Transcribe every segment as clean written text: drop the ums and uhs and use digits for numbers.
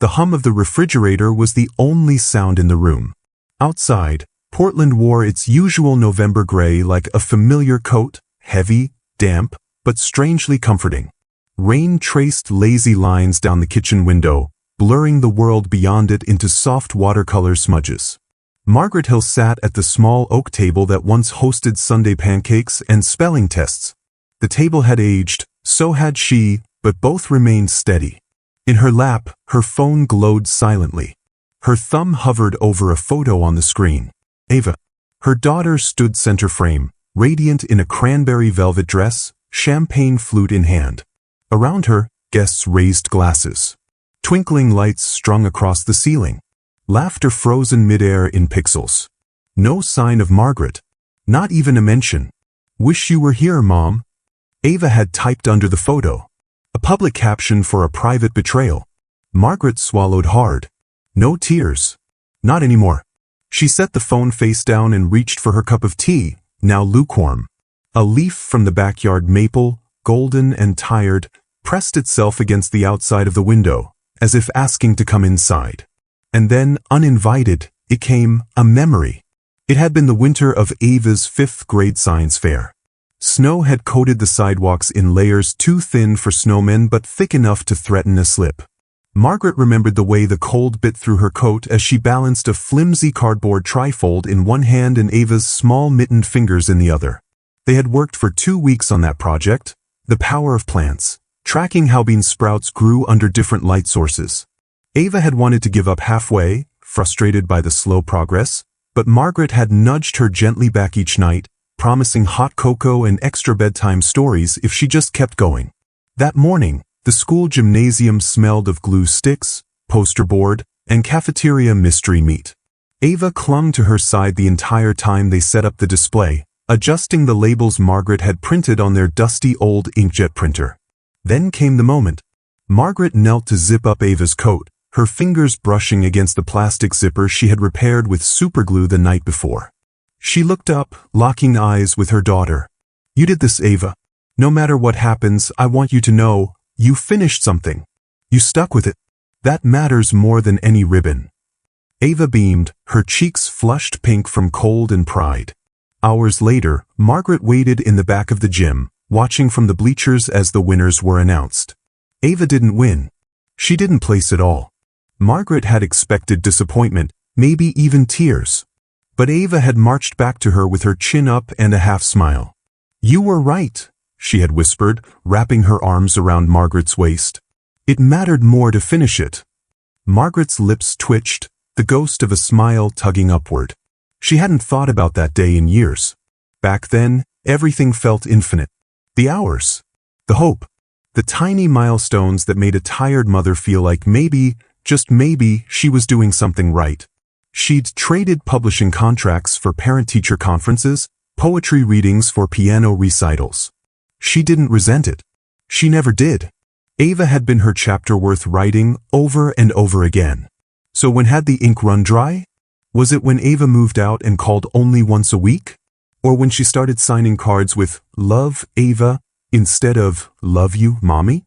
The hum of the refrigerator was the only sound in the room. Outside, Portland wore its usual November gray like a familiar coat, heavy, damp, but strangely comforting. Rain traced lazy lines down the kitchen window, blurring the world beyond it into soft watercolor smudges. Margaret Hill sat at the small oak table that once hosted Sunday pancakes and spelling tests. The table had aged, so had she, but both remained steady. In her lap, her phone glowed silently. Her thumb hovered over a photo on the screen. Ava. Her daughter stood center frame, radiant in a cranberry velvet dress, champagne flute in hand. Around her, guests raised glasses. Twinkling lights strung across the ceiling. Laughter frozen midair in pixels. No sign of Margaret. Not even a mention. "Wish you were here, Mom." Ava had typed under the photo. A public caption for a private betrayal. Margaret swallowed hard. No tears. Not anymore. She set the phone face down and reached for her cup of tea, now lukewarm. A leaf from the backyard maple, golden and tired, pressed itself against the outside of the window, as if asking to come inside. And then, uninvited, it came, a memory. It had been the winter of Ava's 5th grade science fair. Snow had coated the sidewalks in layers too thin for snowmen but thick enough to threaten a slip. Margaret remembered the way the cold bit through her coat as she balanced a flimsy cardboard trifold in one hand and Ava's small mittened fingers in the other. They had worked for 2 weeks on that project, the power of plants, tracking how bean sprouts grew under different light sources. Ava had wanted to give up halfway, frustrated by the slow progress, but Margaret had nudged her gently back each night, promising hot cocoa and extra bedtime stories if she just kept going. That morning, the school gymnasium smelled of glue sticks, poster board, and cafeteria mystery meat. Ava clung to her side the entire time they set up the display, adjusting the labels Margaret had printed on their dusty old inkjet printer. Then came the moment. Margaret knelt to zip up Ava's coat, her fingers brushing against the plastic zipper she had repaired with superglue the night before. She looked up, locking eyes with her daughter. "You did this, Ava. No matter what happens, I want you to know, you finished something. You stuck with it. That matters more than any ribbon." Ava beamed, her cheeks flushed pink from cold and pride. Hours later, Margaret waited in the back of the gym, watching from the bleachers as the winners were announced. Ava didn't win. She didn't place at all. Margaret had expected disappointment, maybe even tears. But Ava had marched back to her with her chin up and a half smile. "You were right," she had whispered, wrapping her arms around Margaret's waist. "It mattered more to finish it." Margaret's lips twitched, the ghost of a smile tugging upward. She hadn't thought about that day in years. Back then, everything felt infinite. The hours. The hope. The tiny milestones that made a tired mother feel like maybe, just maybe, she was doing something right. She'd traded publishing contracts for parent-teacher conferences, poetry readings for piano recitals. She didn't resent it. She never did. Ava had been her chapter worth writing over and over again. So when had the ink run dry? Was it when Ava moved out and called only once a week? Or when she started signing cards with "Love, Ava," instead of "Love you, Mommy"?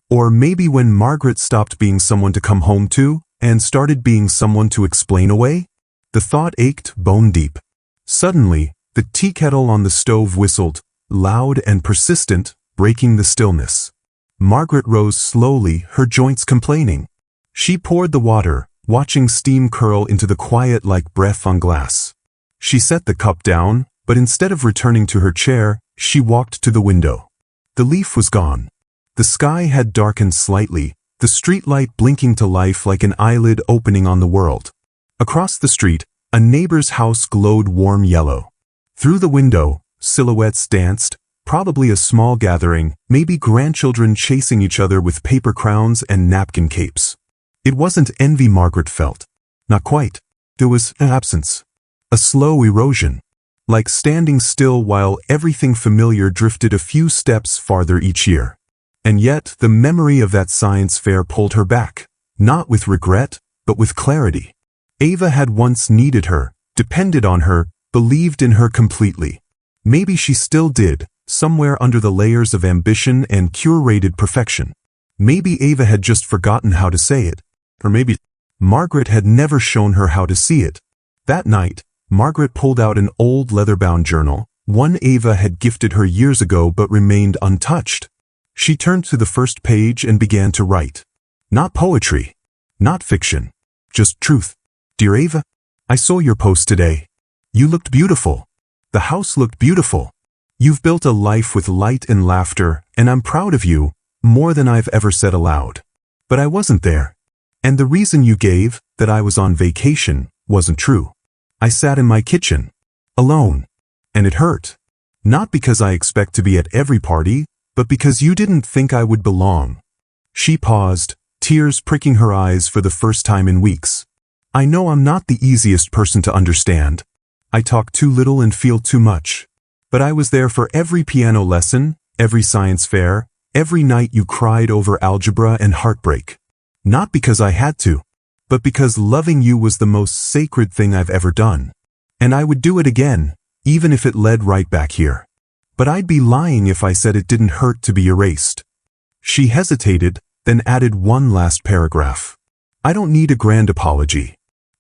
Or maybe when Margaret stopped being someone to come home to and started being someone to explain away? The thought ached bone deep. Suddenly, the tea kettle on the stove whistled, loud and persistent, breaking the stillness. Margaret rose slowly, her joints complaining. She poured the water, watching steam curl into the quiet like breath on glass. She set the cup down, but instead of returning to her chair, she walked to the window. The leaf was gone. The sky had darkened slightly, the streetlight blinking to life like an eyelid opening on the world. Across the street, a neighbor's house glowed warm yellow. Through the window, silhouettes danced, probably a small gathering, maybe grandchildren chasing each other with paper crowns and napkin capes. It wasn't envy Margaret felt. Not quite. There was an absence. A slow erosion. Like standing still while everything familiar drifted a few steps farther each year. And yet, the memory of that science fair pulled her back, not with regret, but with clarity. Ava had once needed her, depended on her, believed in her completely. Maybe she still did, somewhere under the layers of ambition and curated perfection. Maybe Ava had just forgotten how to say it. Or maybe Margaret had never shown her how to see it. That night, Margaret pulled out an old leather-bound journal, one Ava had gifted her years ago but remained untouched. She turned to the first page and began to write. Not poetry, not fiction, just truth. Dear Ava, I saw your post today. You looked beautiful. The house looked beautiful. You've built a life with light and laughter, and I'm proud of you, more than I've ever said aloud. But I wasn't there. And the reason you gave, that I was on vacation, wasn't true. I sat in my kitchen, alone. And it hurt. Not because I expect to be at every party, but because you didn't think I would belong. She paused, tears pricking her eyes for the first time in weeks. I know I'm not the easiest person to understand. I talk too little and feel too much. But I was there for every piano lesson, every science fair, every night you cried over algebra and heartbreak. Not because I had to, but because loving you was the most sacred thing I've ever done. And I would do it again, even if it led right back here. But I'd be lying if I said it didn't hurt to be erased. She hesitated, then added one last paragraph. I don't need a grand apology.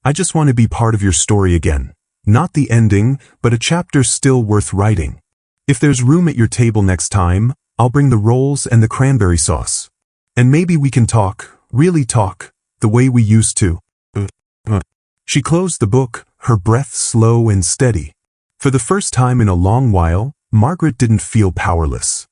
I just want to be part of your story again. Not the ending, but a chapter still worth writing. If there's room at your table next time, I'll bring the rolls and the cranberry sauce. And maybe we can talk, really talk, the way we used to. She closed the book, her breath slow and steady. For the first time in a long while, Margaret didn't feel powerless.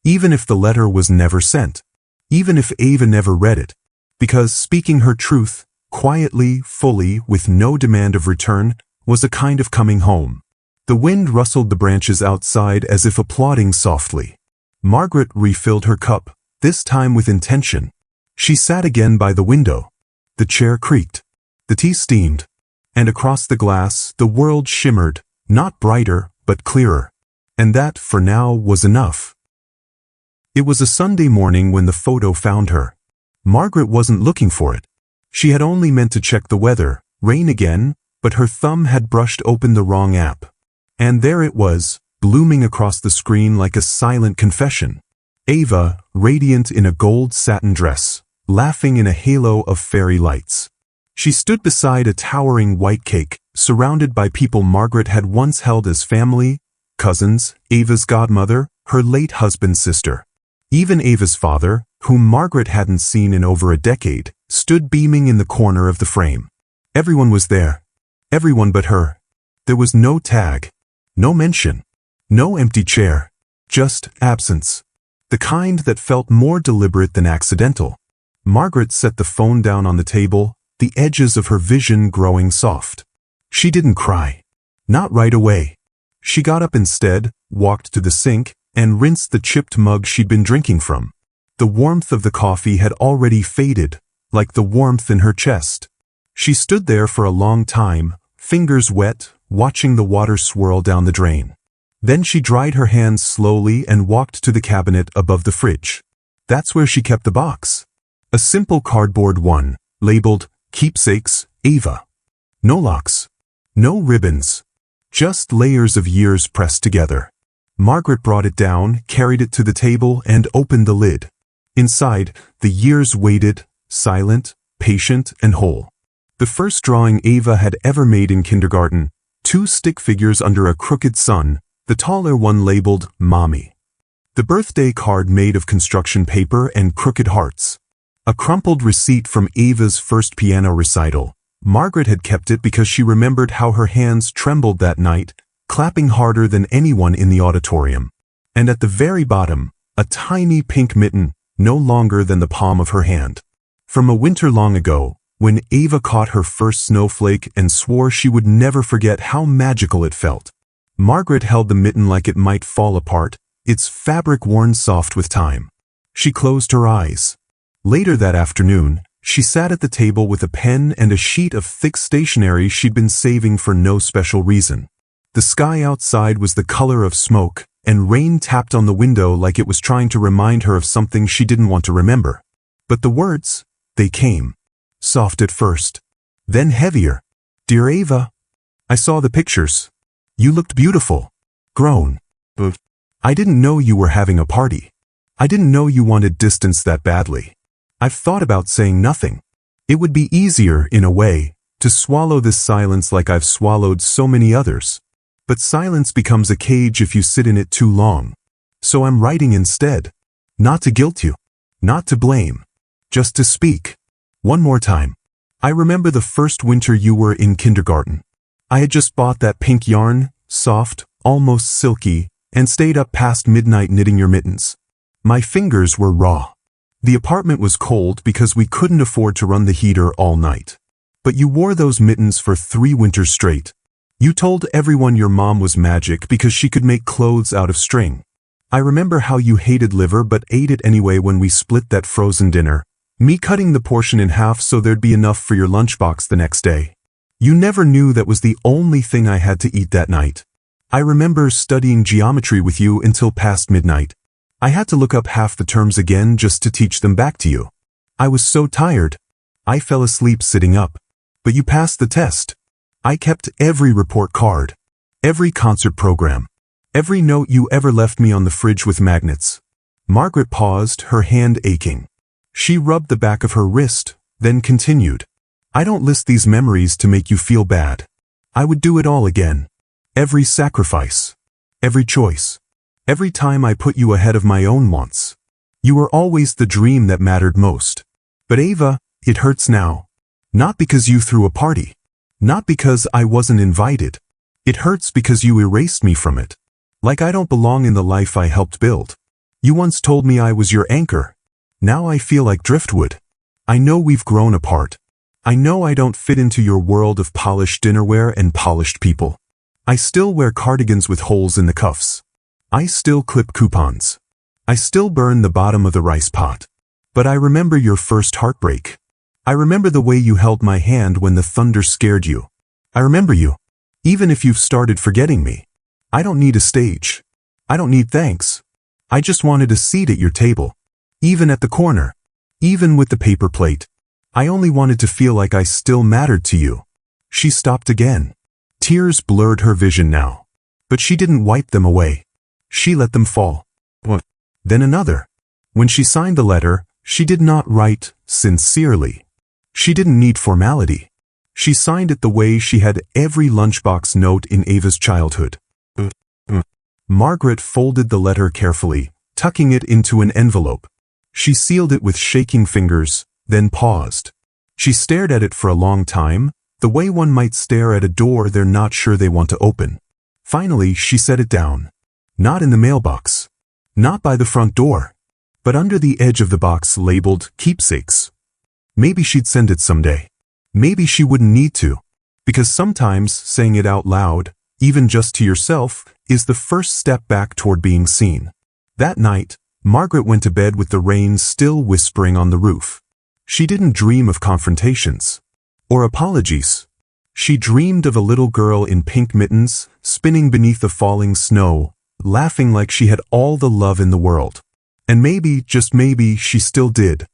Even if the letter was never sent. Even if Ava never read it. Because speaking her truth, quietly, fully, with no demand of return, was a kind of coming home. The wind rustled the branches outside as if applauding softly. Margaret refilled her cup, this time with intention. She sat again by the window. The chair creaked. The tea steamed. And across the glass, the world shimmered, not brighter, but clearer. And that, for now, was enough. It was a Sunday morning when the photo found her. Margaret wasn't looking for it. She had only meant to check the weather, rain again, but her thumb had brushed open the wrong app. And there it was, blooming across the screen like a silent confession. Ava, radiant in a gold satin dress, laughing in a halo of fairy lights. She stood beside a towering white cake, surrounded by people Margaret had once held as family, cousins, Ava's godmother, her late husband's sister. Even Ava's father, whom Margaret hadn't seen in over a decade, stood beaming in the corner of the frame. Everyone was there. Everyone but her. There was no tag. No mention. No empty chair. Just absence. The kind that felt more deliberate than accidental. Margaret set the phone down on the table, the edges of her vision growing soft. She didn't cry. Not right away. She got up instead, walked to the sink, and rinsed the chipped mug she'd been drinking from. The warmth of the coffee had already faded, like the warmth in her chest. She stood there for a long time, fingers wet, watching the water swirl down the drain. Then she dried her hands slowly and walked to the cabinet above the fridge. That's where she kept the box. A simple cardboard one, labeled, Keepsakes, Ava. No locks. No ribbons. Just layers of years pressed together. Margaret brought it down, carried it to the table, and opened the lid. Inside, the years waited, silent, patient, and whole. The first drawing Ava had ever made in kindergarten, 2 stick figures under a crooked sun, the taller one labeled Mommy. The birthday card made of construction paper and crooked hearts. A crumpled receipt from Ava's first piano recital. Margaret had kept it because she remembered how her hands trembled that night, clapping harder than anyone in the auditorium. And at the very bottom, a tiny pink mitten, no longer than the palm of her hand. From a winter long ago, when Ava caught her first snowflake and swore she would never forget how magical it felt. Margaret held the mitten like it might fall apart, its fabric worn soft with time. She closed her eyes. Later that afternoon, she sat at the table with a pen and a sheet of thick stationery she'd been saving for no special reason. The sky outside was the color of smoke, and rain tapped on the window like it was trying to remind her of something she didn't want to remember. But the words, they came. Soft at first. Then heavier. Dear Ava, I saw the pictures. You looked beautiful. Grown. But I didn't know you were having a party. I didn't know you wanted distance that badly. I've thought about saying nothing. It would be easier, in a way, to swallow this silence like I've swallowed so many others. But silence becomes a cage if you sit in it too long. So I'm writing instead. Not to guilt you. Not to blame. Just to speak. One more time. I remember the first winter you were in kindergarten. I had just bought that pink yarn, soft, almost silky, and stayed up past midnight knitting your mittens. My fingers were raw. The apartment was cold because we couldn't afford to run the heater all night. But you wore those mittens for 3 winters straight. You told everyone your mom was magic because she could make clothes out of string. I remember how you hated liver but ate it anyway when we split that frozen dinner, me cutting the portion in half so there'd be enough for your lunchbox the next day. You never knew that was the only thing I had to eat that night. I remember studying geometry with you until past midnight. I had to look up half the terms again just to teach them back to you. I was so tired. I fell asleep sitting up. But you passed the test. I kept every report card, every concert program, every note you ever left me on the fridge with magnets. Margaret paused, her hand aching. She rubbed the back of her wrist, then continued. I don't list these memories to make you feel bad. I would do it all again. Every sacrifice. Every choice. Every time I put you ahead of my own wants. You were always the dream that mattered most. But Ava, it hurts now. Not because you threw a party. Not because I wasn't invited. It hurts because you erased me from it. Like I don't belong in the life I helped build. You once told me I was your anchor. Now I feel like driftwood. I know we've grown apart. I know I don't fit into your world of polished dinnerware and polished people. I still wear cardigans with holes in the cuffs. I still clip coupons. I still burn the bottom of the rice pot. But I remember your first heartbreak. I remember the way you held my hand when the thunder scared you. I remember you. Even if you've started forgetting me. I don't need a stage. I don't need thanks. I just wanted a seat at your table. Even at the corner. Even with the paper plate. I only wanted to feel like I still mattered to you. She stopped again. Tears blurred her vision now. But she didn't wipe them away. She let them fall. Then another. When she signed the letter, she did not write sincerely. She didn't need formality. She signed it the way she had every lunchbox note in Ava's childhood. Margaret folded the letter carefully, tucking it into an envelope. She sealed it with shaking fingers, then paused. She stared at it for a long time, the way one might stare at a door they're not sure they want to open. Finally, she set it down. Not in the mailbox. Not by the front door. But under the edge of the box labeled keepsakes. Maybe she'd send it someday. Maybe she wouldn't need to. Because sometimes saying it out loud, even just to yourself, is the first step back toward being seen. That night, Margaret went to bed with the rain still whispering on the roof. She didn't dream of confrontations. Or apologies. She dreamed of a little girl in pink mittens, spinning beneath the falling snow, laughing like she had all the love in the world. And maybe, just maybe, she still did.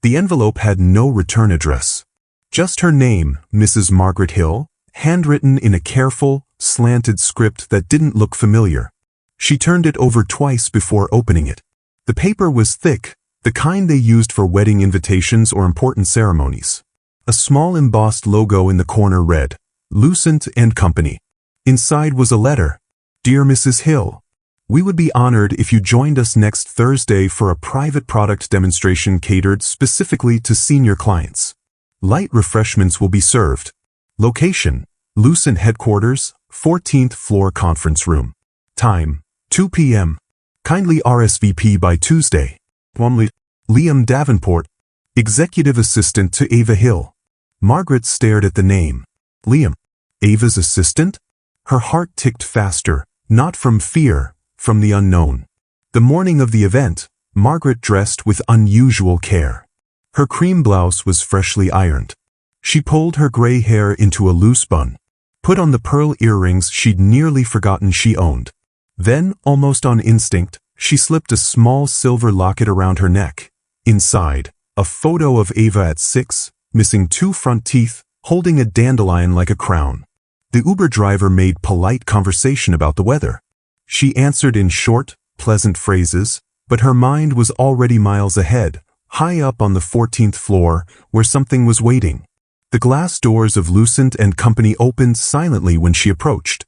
The envelope had no return address. Just her name, Mrs. Margaret Hill, handwritten in a careful, slanted script that didn't look familiar. She turned it over twice before opening it. The paper was thick, the kind they used for wedding invitations or important ceremonies. A small embossed logo in the corner read, Lucent and Company. Inside was a letter. Dear Mrs. Hill, we would be honored if you joined us next Thursday for a private product demonstration catered specifically to senior clients. Light refreshments will be served. Location, Lucent Headquarters, 14th floor conference room. Time, 2 p.m. Kindly RSVP by Tuesday. Liam Davenport, Executive Assistant to Ava Hill. Margaret stared at the name. Liam. Ava's assistant? Her heart ticked faster, not from fear, from the unknown. The morning of the event, Margaret dressed with unusual care. Her cream blouse was freshly ironed. She pulled her gray hair into a loose bun, put on the pearl earrings she'd nearly forgotten she owned. Then, almost on instinct, she slipped a small silver locket around her neck. Inside, a photo of Ava at 6, missing 2 front teeth, holding a dandelion like a crown. The Uber driver made polite conversation about the weather. She answered in short, pleasant phrases, but her mind was already miles ahead, high up on the 14th floor, where something was waiting. The glass doors of Lucent and Company opened silently when she approached.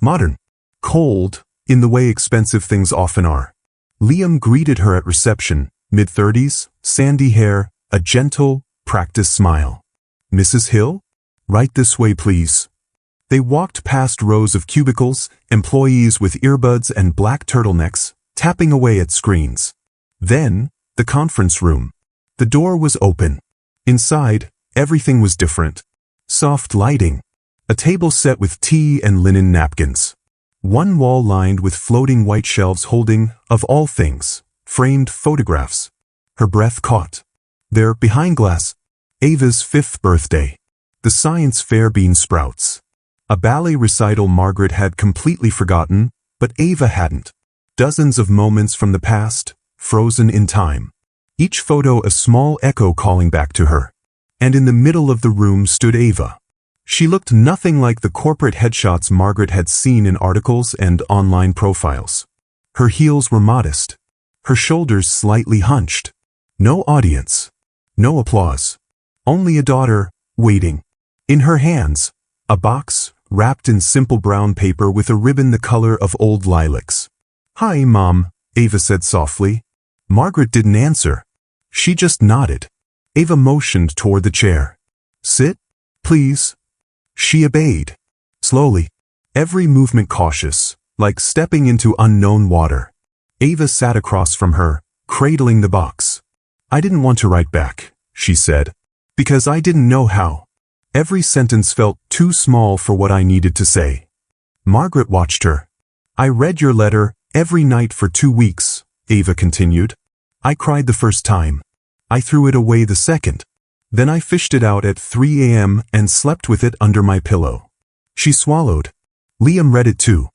Modern. Cold, in the way expensive things often are. Liam greeted her at reception, mid-30s, sandy hair, a gentle, practiced smile. Mrs. Hill? Right this way, please. They walked past rows of cubicles, employees with earbuds and black turtlenecks, tapping away at screens. Then, the conference room. The door was open. Inside, everything was different. Soft lighting. A table set with tea and linen napkins. One wall lined with floating white shelves holding, of all things, framed photographs. Her breath caught. There, behind glass, Ava's 5th birthday. The science fair bean sprouts. A ballet recital Margaret had completely forgotten, but Ava hadn't. Dozens of moments from the past, frozen in time. Each photo a small echo calling back to her. And in the middle of the room stood Ava. She looked nothing like the corporate headshots Margaret had seen in articles and online profiles. Her heels were modest. Her shoulders slightly hunched. No audience. No applause. Only a daughter, waiting. In her hands, a box, wrapped in simple brown paper with a ribbon the color of old lilacs. "Hi, Mom," Ava said softly. Margaret didn't answer. She just nodded. Ava motioned toward the chair. "Sit, please." She obeyed. Slowly. Every movement cautious, like stepping into unknown water. Ava sat across from her, cradling the box. "I didn't want to write back," she said, "because I didn't know how." Every sentence felt too small for what I needed to say. Margaret watched her. "I read your letter every night for 2 weeks," Ava continued. "I cried the first time. I threw it away the second. Then I fished it out at 3 a.m. and slept with it under my pillow." She swallowed. "Liam read it too.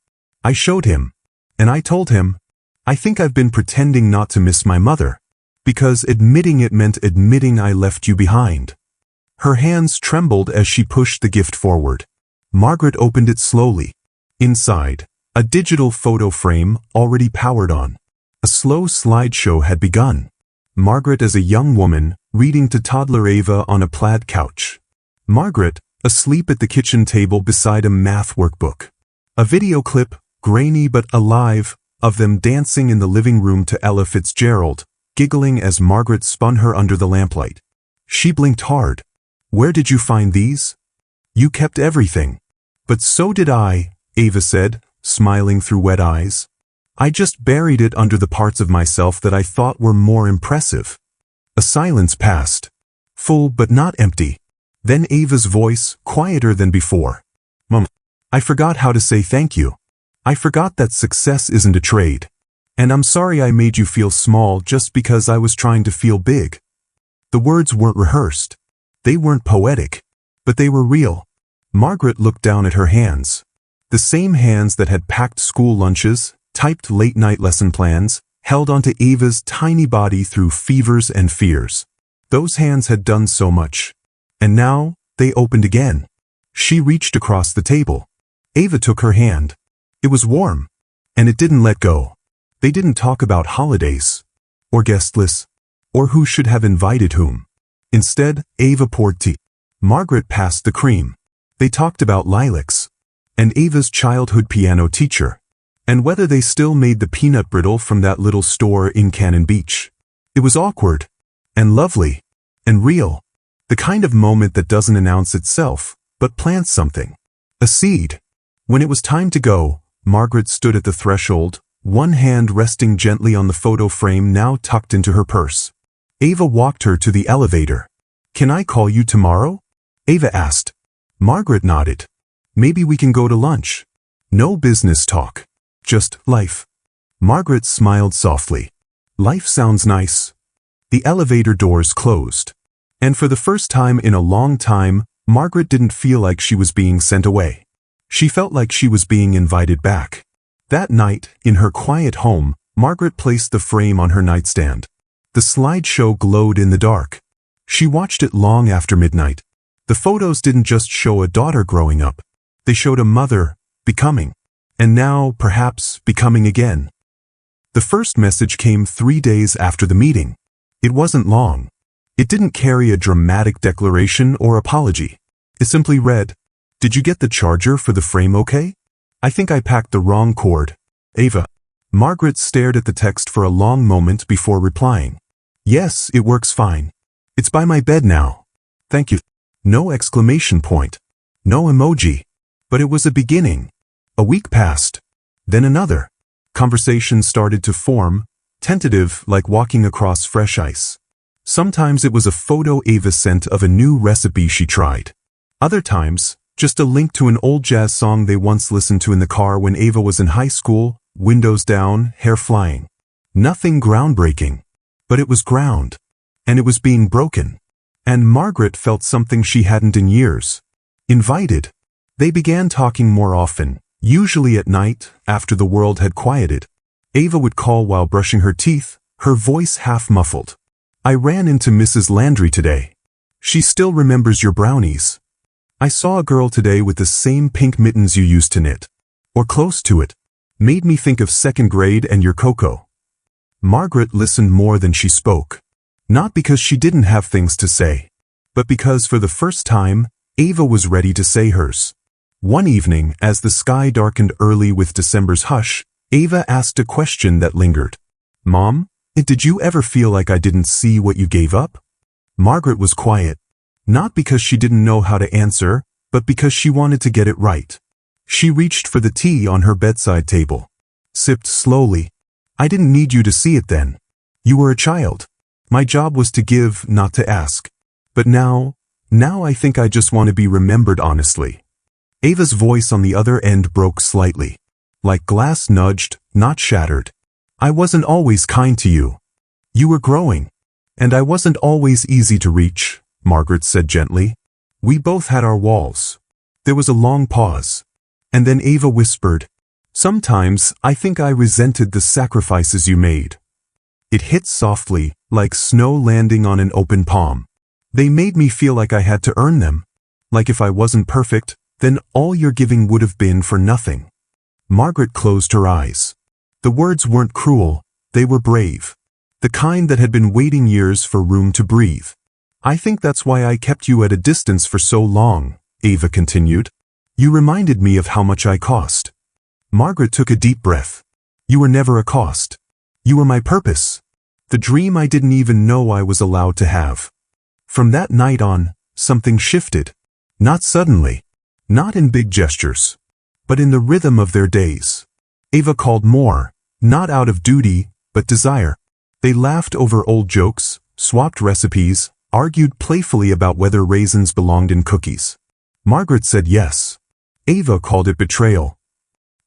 I showed him. And I told him, I think I've been pretending not to miss my mother. Because admitting it meant admitting I left you behind." Her hands trembled as she pushed the gift forward. Margaret opened it slowly. Inside, a digital photo frame already powered on. A slow slideshow had begun. Margaret as a young woman, reading to toddler Ava on a plaid couch. Margaret, asleep at the kitchen table beside a math workbook. A video clip, grainy but alive, of them dancing in the living room to Ella Fitzgerald, giggling as Margaret spun her under the lamplight. She blinked hard. "Where did you find these?" "You kept everything." "But so did I," Ava said, smiling through wet eyes. "I just buried it under the parts of myself that I thought were more impressive." A silence passed. Full but not empty. Then Ava's voice, quieter than before. "Mom, I forgot how to say thank you. I forgot that success isn't a trade. And I'm sorry I made you feel small just because I was trying to feel big." The words weren't rehearsed. They weren't poetic. But they were real. Margaret looked down at her hands. The same hands that had packed school lunches, typed late-night lesson plans, held onto Ava's tiny body through fevers and fears. Those hands had done so much. And now, they opened again. She reached across the table. Ava took her hand. It was warm. And it didn't let go. They didn't talk about holidays. Or guest lists. Or who should have invited whom. Instead, Ava poured tea. Margaret passed the cream. They talked about lilacs. And Ava's childhood piano teacher. And whether they still made the peanut brittle from that little store in Cannon Beach. It was awkward. And lovely. And real. The kind of moment that doesn't announce itself, but plants something. A seed. When it was time to go, Margaret stood at the threshold, one hand resting gently on the photo frame now tucked into her purse. Ava walked her to the elevator. "Can I call you tomorrow?" Ava asked. Margaret nodded. "Maybe we can go to lunch." No business talk. Just life. Margaret smiled softly. "Life sounds nice." The elevator doors closed. And for the first time in a long time, Margaret didn't feel like she was being sent away. She felt like she was being invited back. That night, in her quiet home, Margaret placed the frame on her nightstand. The slideshow glowed in the dark. She watched it long after midnight. The photos didn't just show a daughter growing up. They showed a mother, becoming. And now, perhaps, becoming again. The first message came 3 days after the meeting. It wasn't long. It didn't carry a dramatic declaration or apology. It simply read, "Did you get the charger for the frame okay? I think I packed the wrong cord. Ava." Margaret stared at the text for a long moment before replying. "Yes, it works fine. It's by my bed now. Thank you." No exclamation point. No emoji. But it was a beginning. A week passed. Then another. Conversation started to form, tentative like walking across fresh ice. Sometimes it was a photo Ava sent of a new recipe she tried. Other times, just a link to an old jazz song they once listened to in the car when Ava was in high school, windows down, hair flying. Nothing groundbreaking. But it was ground. And it was being broken. And Margaret felt something she hadn't in years. Invited. They began talking more often, usually at night, after the world had quieted. Ava would call while brushing her teeth, her voice half muffled. "I ran into Mrs. Landry today. She still remembers your brownies. I saw a girl today with the same pink mittens you used to knit. Or close to it. Made me think of second grade and your cocoa." Margaret listened more than she spoke. Not because she didn't have things to say, but because for the first time, Ava was ready to say hers. One evening, as the sky darkened early with December's hush, Ava asked a question that lingered. "Mom, did you ever feel like I didn't see what you gave up?" Margaret was quiet. Not because she didn't know how to answer, but because she wanted to get it right. She reached for the tea on her bedside table. Sipped slowly. "I didn't need you to see it then. You were a child. My job was to give, not to ask. But now I think I just want to be remembered honestly." Ava's voice on the other end broke slightly. Like glass nudged, not shattered. "I wasn't always kind to you. You were growing. And I wasn't always easy to reach," Margaret said gently. "We both had our walls." There was a long pause. And then Ava whispered, "Sometimes I think I resented the sacrifices you made." It hit softly, like snow landing on an open palm. "They made me feel like I had to earn them. Like if I wasn't perfect, then all your giving would have been for nothing." Margaret closed her eyes. The words weren't cruel, they were brave. The kind that had been waiting years for room to breathe. "I think that's why I kept you at a distance for so long," Ava continued. "You reminded me of how much I cost." Margaret took a deep breath. "You were never a cost. You were my purpose. The dream I didn't even know I was allowed to have." From that night on, something shifted. Not suddenly. Not in big gestures. But in the rhythm of their days. Ava called more, not out of duty, but desire. They laughed over old jokes, swapped recipes, argued playfully about whether raisins belonged in cookies. Margaret said yes. Ava called it betrayal.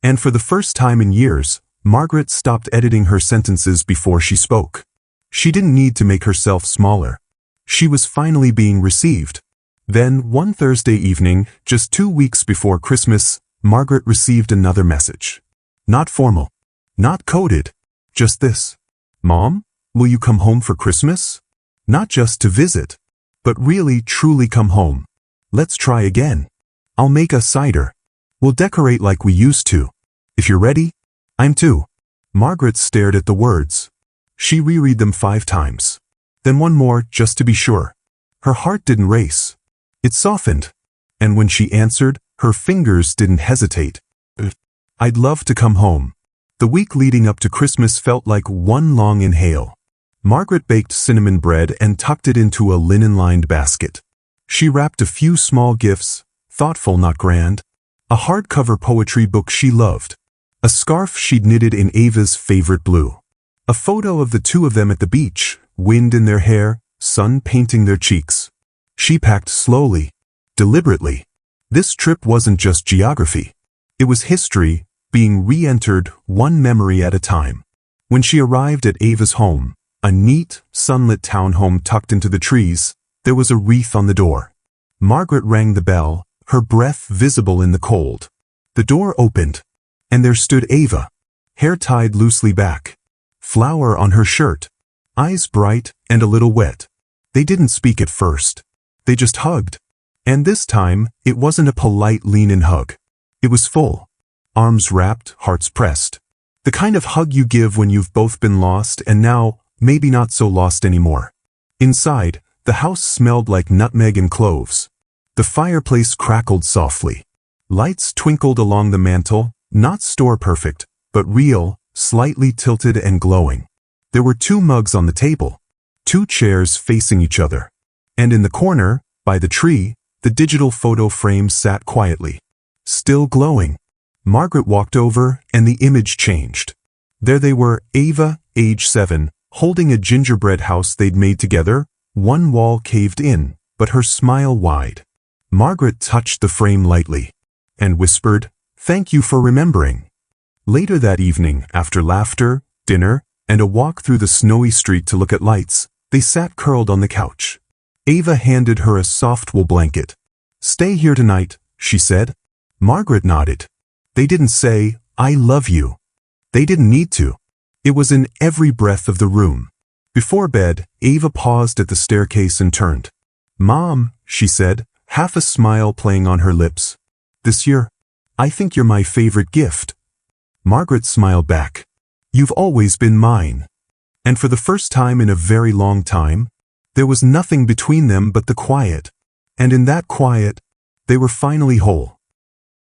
And for the first time in years, Margaret stopped editing her sentences before she spoke. She didn't need to make herself smaller. She was finally being received. Then, one Thursday evening, just 2 weeks before Christmas, Margaret received another message. Not formal. Not coded. Just this. "Mom, will you come home for Christmas? Not just to visit, but really, truly come home. Let's try again. I'll make us cider. We'll decorate like we used to. If you're ready, I'm too." Margaret stared at the words. She reread them 5 times. Then one more, just to be sure. Her heart didn't race. It softened. And when she answered, her fingers didn't hesitate. "I'd love to come home." The week leading up to Christmas felt like one long inhale. Margaret baked cinnamon bread and tucked it into a linen-lined basket. She wrapped a few small gifts, thoughtful not grand. A hardcover poetry book she loved. A scarf she'd knitted in Ava's favorite blue. A photo of the two of them at the beach, wind in their hair, sun painting their cheeks. She packed slowly, deliberately. This trip wasn't just geography. It was history, being re-entered one memory at a time. When she arrived at Ava's home, a neat, sunlit townhome tucked into the trees, there was a wreath on the door. Margaret rang the bell, her breath visible in the cold. The door opened, and there stood Ava, hair tied loosely back, flower on her shirt, eyes bright and a little wet. They didn't speak at first. They just hugged. And this time, it wasn't a polite lean-in hug. It was full. Arms wrapped, hearts pressed. The kind of hug you give when you've both been lost and now maybe not so lost anymore. Inside, the house smelled like nutmeg and cloves. The fireplace crackled softly. Lights twinkled along the mantel, not store-perfect, but real, slightly tilted and glowing. There were 2 mugs on the table, 2 chairs facing each other. And in the corner, by the tree, the digital photo frame sat quietly, still glowing. Margaret walked over, and the image changed. There they were, Ava, age 7, holding a gingerbread house they'd made together, one wall caved in, but her smile wide. Margaret touched the frame lightly and whispered, "Thank you for remembering." Later that evening, after laughter, dinner, and a walk through the snowy street to look at lights, they sat curled on the couch. Ava handed her a soft wool blanket. "Stay here tonight," she said. Margaret nodded. They didn't say, "I love you." They didn't need to. It was in every breath of the room. Before bed, Ava paused at the staircase and turned. "Mom," she said, half a smile playing on her lips. "This year, I think you're my favorite gift." Margaret smiled back. "You've always been mine." And for the first time in a very long time, there was nothing between them but the quiet. And in that quiet, they were finally whole.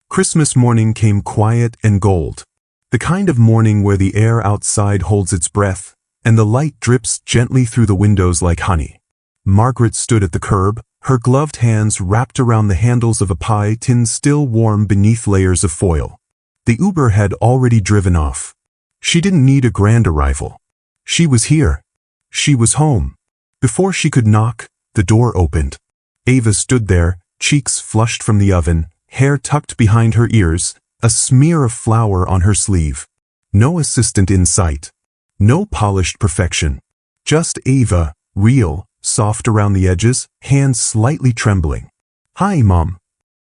Christmas morning came quiet and gold. The kind of morning where the air outside holds its breath, and the light drips gently through the windows like honey. Margaret stood at the curb, her gloved hands wrapped around the handles of a pie tin still warm beneath layers of foil. The Uber had already driven off. She didn't need a grand arrival. She was here. She was home. Before she could knock, the door opened. Ava stood there, cheeks flushed from the oven, hair tucked behind her ears, a smear of flour on her sleeve. No assistant in sight. No polished perfection. Just Ava, real, soft around the edges, hands slightly trembling. "Hi, Mom."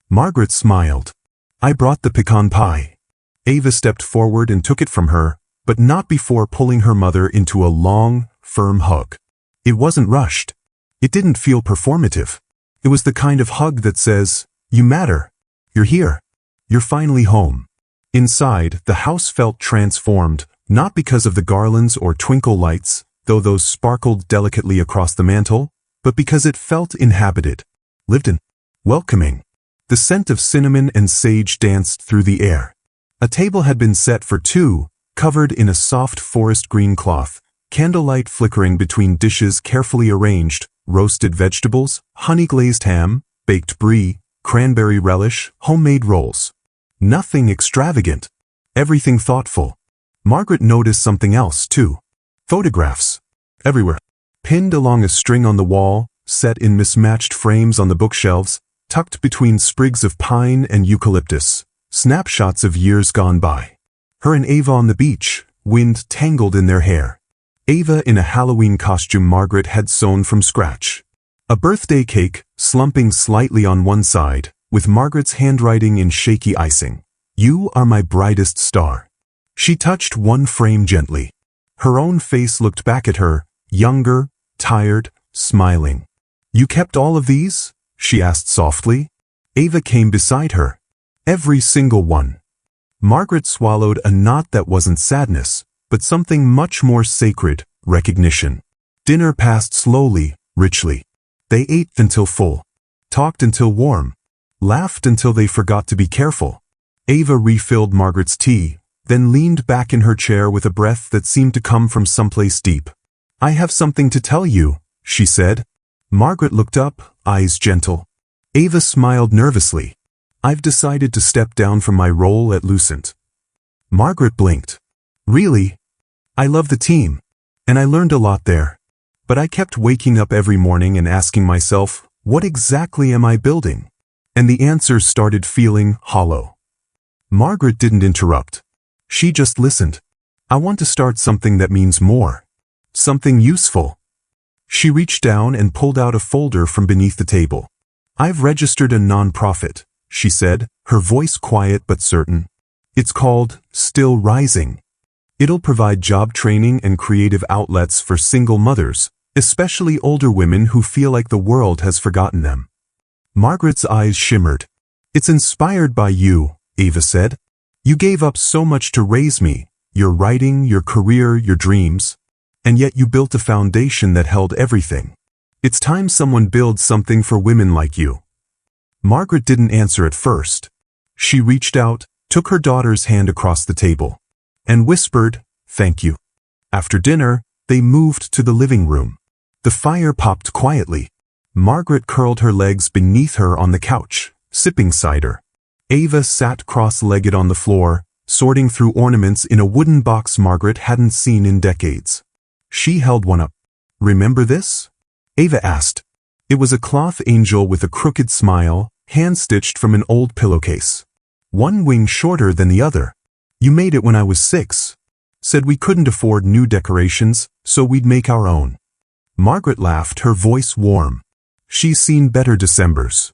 Margaret smiled. "I brought the pecan pie." Ava stepped forward and took it from her, but not before pulling her mother into a long, firm hug. It wasn't rushed. It didn't feel performative. It was the kind of hug that says, "You matter. You're here. You're finally home." Inside, the house felt transformed, not because of the garlands or twinkle lights, though those sparkled delicately across the mantel, but because it felt inhabited, lived in, welcoming. The scent of cinnamon and sage danced through the air. A table had been set for 2, covered in a soft forest green cloth, candlelight flickering between dishes carefully arranged, roasted vegetables, honey-glazed ham, baked brie, cranberry relish, homemade rolls. Nothing extravagant. Everything thoughtful. Margaret noticed something else, too. Photographs. Everywhere. Pinned along a string on the wall, set in mismatched frames on the bookshelves, tucked between sprigs of pine and eucalyptus. Snapshots of years gone by. Her and Ava on the beach, wind tangled in their hair. Ava in a Halloween costume Margaret had sewn from scratch. A birthday cake, slumping slightly on one side, with Margaret's handwriting in shaky icing. "You are my brightest star." She touched one frame gently. Her own face looked back at her, younger, tired, smiling. "You kept all of these?" she asked softly. Ava came beside her. "Every single one." Margaret swallowed a knot that wasn't sadness, but something much more sacred, recognition. Dinner passed slowly, richly. They ate until full, talked until warm, laughed until they forgot to be careful. Ava refilled Margaret's tea, then leaned back in her chair with a breath that seemed to come from someplace deep. "I have something to tell you," she said. Margaret looked up, eyes gentle. Ava smiled nervously. "I've decided to step down from my role at Lucent." Margaret blinked. "Really? I love the team, and I learned a lot there. But I kept waking up every morning and asking myself, what exactly am I building? And the answers started feeling hollow." Margaret didn't interrupt. She just listened. "I want to start something that means more. Something useful." She reached down and pulled out a folder from beneath the table. "I've registered a nonprofit," she said, her voice quiet but certain. "It's called Still Rising. It'll provide job training and creative outlets for single mothers, especially older women who feel like the world has forgotten them." Margaret's eyes shimmered. "It's inspired by you," Ava said. "You gave up so much to raise me, your writing, your career, your dreams. And yet you built a foundation that held everything. It's time someone builds something for women like you." Margaret didn't answer at first. She reached out, took her daughter's hand across the table, and whispered, "Thank you." After dinner, they moved to the living room. The fire popped quietly. Margaret curled her legs beneath her on the couch, sipping cider. Ava sat cross-legged on the floor, sorting through ornaments in a wooden box Margaret hadn't seen in decades. She held one up. "Remember this?" Ava asked. It was a cloth angel with a crooked smile, hand-stitched from an old pillowcase. One wing shorter than the other. "You made it when I was 6. Said we couldn't afford new decorations, so we'd make our own." Margaret laughed, her voice warm. "She's seen better Decembers."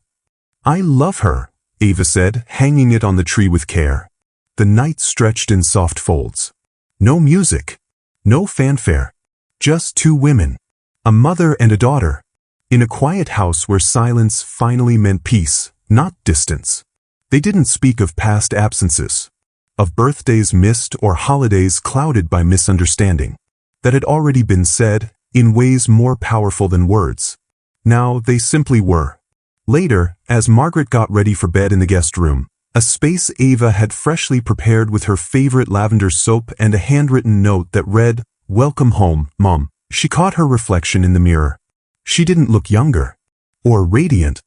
"I love her," Ava said, hanging it on the tree with care. The night stretched in soft folds. No music. No fanfare. Just 2 women. A mother and a daughter. In a quiet house where silence finally meant peace, not distance. They didn't speak of past absences, of birthdays missed or holidays clouded by misunderstanding, that had already been said, in ways more powerful than words. Now they simply were. Later, as Margaret got ready for bed in the guest room, a space Ava had freshly prepared with her favorite lavender soap and a handwritten note that read, "Welcome home, Mom." She caught her reflection in the mirror. She didn't look younger, or radiant,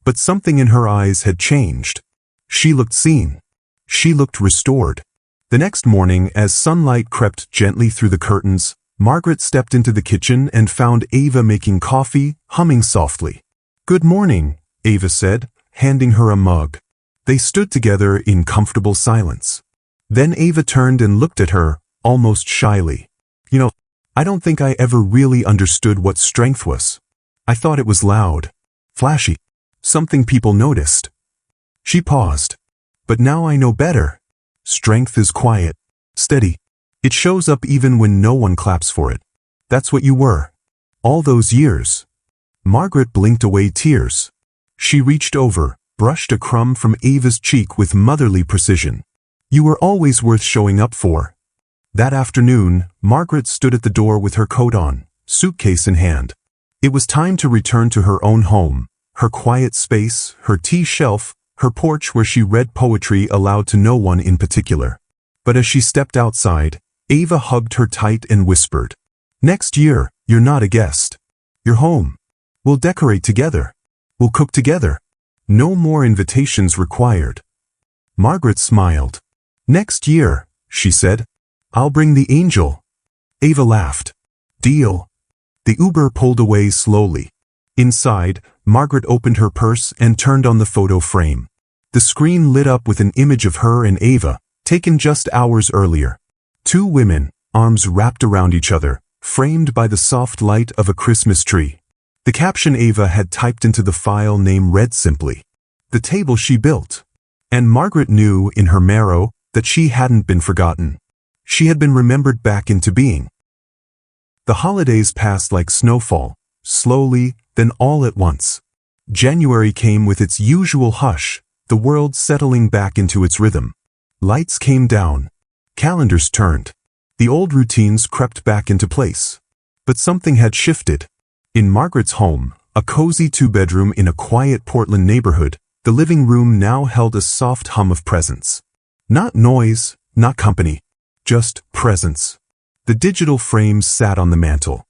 but something in her eyes had changed. She looked seen. She looked restored. The next morning, as sunlight crept gently through the curtains, Margaret stepped into the kitchen and found Ava making coffee, humming softly. "Good morning," Ava said, handing her a mug. They stood together in comfortable silence. Then Ava turned and looked at her, almost shyly. "You know, I don't think I ever really understood what strength was. I thought it was loud, flashy, something people noticed." She paused. "But now I know better. Strength is quiet, steady. It shows up even when no one claps for it. That's what you were. All those years." Margaret blinked away tears. She reached over, brushed a crumb from Ava's cheek with motherly precision. "You were always worth showing up for." That afternoon, Margaret stood at the door with her coat on, suitcase in hand. It was time to return to her own home, her quiet space, her tea shelf, her porch where she read poetry aloud to no one in particular. But as she stepped outside, Ava hugged her tight and whispered, "Next year, you're not a guest. You're home. We'll decorate together. We'll cook together. No more invitations required." Margaret smiled. "Next year," she said, "I'll bring the angel." Ava laughed. "Deal." The Uber pulled away slowly. Inside, Margaret opened her purse and turned on the photo frame. The screen lit up with an image of her and Ava, taken just hours earlier. 2 women, arms wrapped around each other, framed by the soft light of a Christmas tree. The caption Ava had typed into the file name read simply, "The table she built." And Margaret knew in her marrow that she hadn't been forgotten. She had been remembered back into being. The holidays passed like snowfall, slowly, then all at once. January came with its usual hush, the world settling back into its rhythm. Lights came down. Calendars turned. The old routines crept back into place. But something had shifted. In Margaret's home, a cozy 2-bedroom in a quiet Portland neighborhood, the living room now held a soft hum of presence. Not noise, not company, just presence. The digital frames sat on the mantel.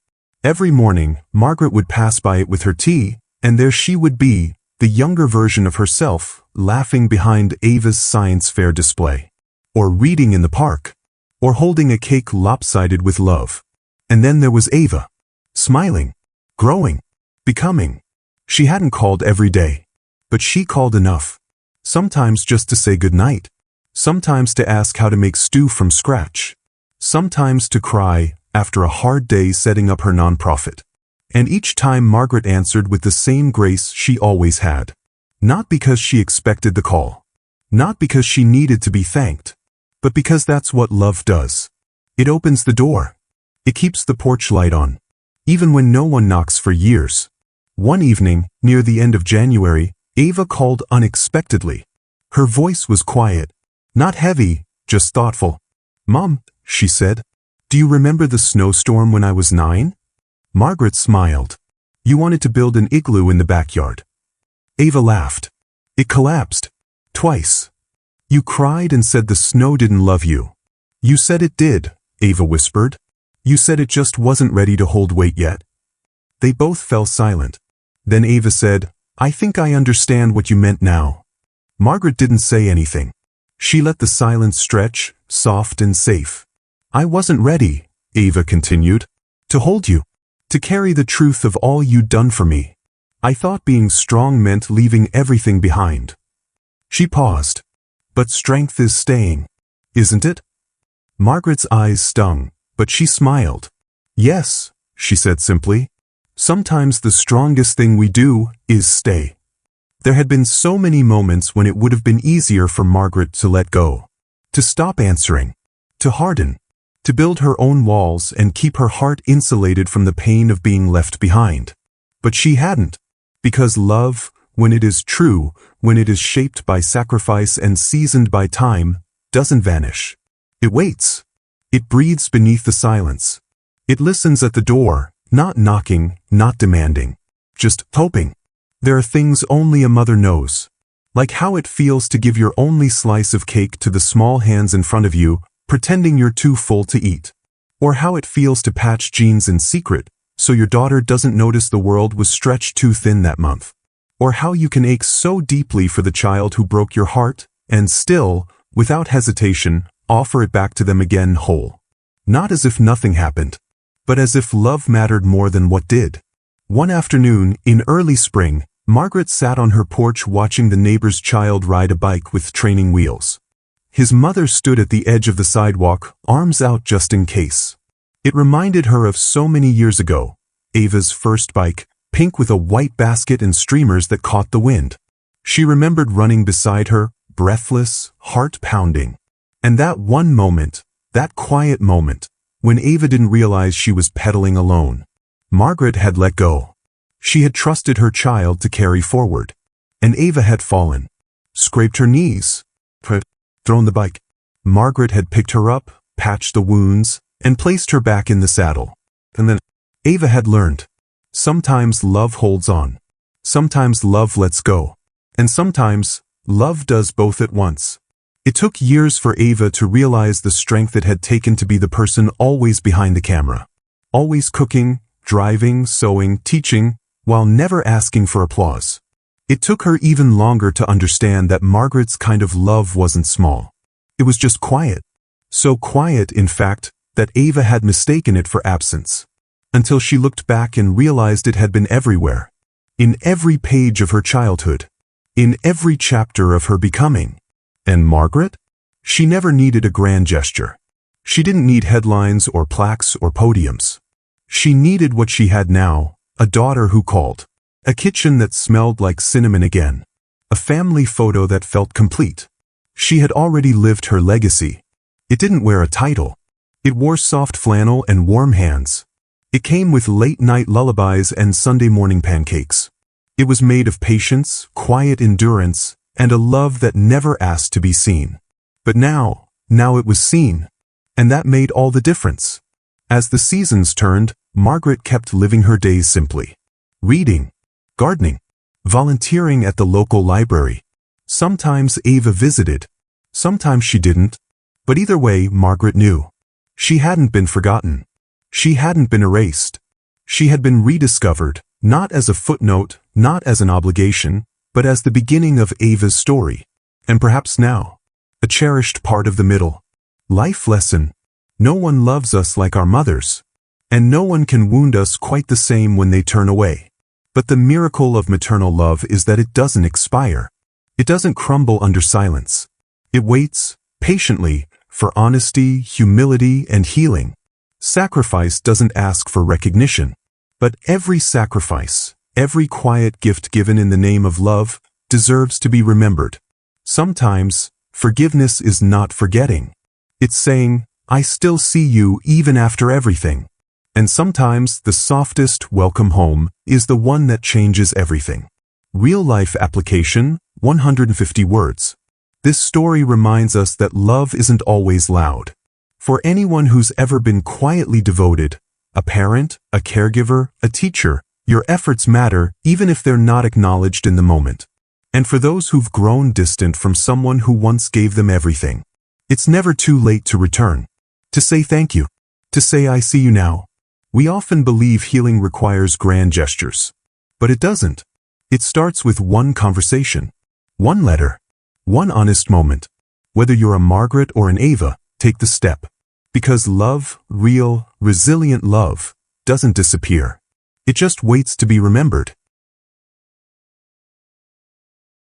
Every morning, Margaret would pass by it with her tea, and there she would be, the younger version of herself, laughing behind Ava's science fair display. Or reading in the park. Or holding a cake lopsided with love. And then there was Ava. Smiling. Growing. Becoming. She hadn't called every day. But she called enough. Sometimes just to say goodnight. Sometimes to ask how to make stew from scratch. Sometimes to cry after a hard day setting up her nonprofit. And each time Margaret answered with the same grace she always had. Not because she expected the call. Not because she needed to be thanked. But because that's what love does. It opens the door. It keeps the porch light on. Even when no one knocks for years. One evening, near the end of January, Ava called unexpectedly. Her voice was quiet. Not heavy, just thoughtful. "Mom," she said, Do you remember the snowstorm when I was 9? Margaret smiled. You wanted to build an igloo in the backyard. Ava laughed. It collapsed. Twice. You cried and said the snow didn't love you. You said it did, Ava whispered. You said it just wasn't ready to hold weight yet. They both fell silent. Then Ava said, I think I understand what you meant now. Margaret didn't say anything. She let the silence stretch, soft and safe. I wasn't ready, Ava continued, to hold you, to carry the truth of all you'd done for me. I thought being strong meant leaving everything behind. She paused. But strength is staying, isn't it? Margaret's eyes stung, but she smiled. Yes, she said simply. Sometimes the strongest thing we do is stay. There had been so many moments when it would have been easier for Margaret to let go, to stop answering, to harden, to build her own walls and keep her heart insulated from the pain of being left behind. But she hadn't, because love, when it is true, when it is shaped by sacrifice and seasoned by time, doesn't vanish. It waits. It breathes beneath the silence. It listens at the door, not knocking, not demanding, just hoping. There are things only a mother knows, like how it feels to give your only slice of cake to the small hands in front of you, pretending you're too full to eat. Or how it feels to patch jeans in secret, so your daughter doesn't notice the world was stretched too thin that month. Or how you can ache so deeply for the child who broke your heart, and still, without hesitation, offer it back to them again whole. Not as if nothing happened, but as if love mattered more than what did. One afternoon, in early spring, Margaret sat on her porch watching the neighbor's child ride a bike with training wheels. His mother stood at the edge of the sidewalk, arms out just in case. It reminded her of so many years ago, Ava's first bike, pink with a white basket and streamers that caught the wind. She remembered running beside her, breathless, heart pounding. And that one moment, that quiet moment, when Ava didn't realize she was pedaling alone. Margaret had let go. She had trusted her child to carry forward. And Ava had fallen, scraped her knees, thrown the bike. Margaret had picked her up, patched the wounds, and placed her back in the saddle. And then Ava had learned. Sometimes love holds on. Sometimes love lets go. And sometimes love does both at once. It took years for Ava to realize the strength it had taken to be the person always behind the camera. Always cooking, driving, sewing, teaching, while never asking for applause. It took her even longer to understand that Margaret's kind of love wasn't small. It was just quiet. So quiet, in fact, that Ava had mistaken it for absence. Until she looked back and realized it had been everywhere. In every page of her childhood. In every chapter of her becoming. And Margaret? She never needed a grand gesture. She didn't need headlines or plaques or podiums. She needed what she had now, a daughter who called. A kitchen that smelled like cinnamon again. A family photo that felt complete. She had already lived her legacy. It didn't wear a title. It wore soft flannel and warm hands. It came with late-night lullabies and Sunday morning pancakes. It was made of patience, quiet endurance, and a love that never asked to be seen. But now it was seen. And that made all the difference. As the seasons turned, Margaret kept living her days simply. Reading. Gardening. Volunteering at the local library. Sometimes Ava visited. Sometimes she didn't. But either way, Margaret knew. She hadn't been forgotten. She hadn't been erased. She had been rediscovered, not as a footnote, not as an obligation, but as the beginning of Ava's story. And perhaps now, a cherished part of the middle. Life lesson. No one loves us like our mothers. And no one can wound us quite the same when they turn away. But the miracle of maternal love is that it doesn't expire. It doesn't crumble under silence. It waits, patiently, for honesty, humility, and healing. Sacrifice doesn't ask for recognition. But every sacrifice, every quiet gift given in the name of love, deserves to be remembered. Sometimes, forgiveness is not forgetting. It's saying, I still see you even after everything. And sometimes the softest welcome home is the one that changes everything. Real life application, 150 words. This story reminds us that love isn't always loud. For anyone who's ever been quietly devoted, a parent, a caregiver, a teacher, your efforts matter even if they're not acknowledged in the moment. And for those who've grown distant from someone who once gave them everything, it's never too late to return. To say thank you. To say I see you now. We often believe healing requires grand gestures. But it doesn't. It starts with one conversation. One letter. One honest moment. Whether you're a Margaret or an Ava, take the step. Because love, real, resilient love, doesn't disappear. It just waits to be remembered.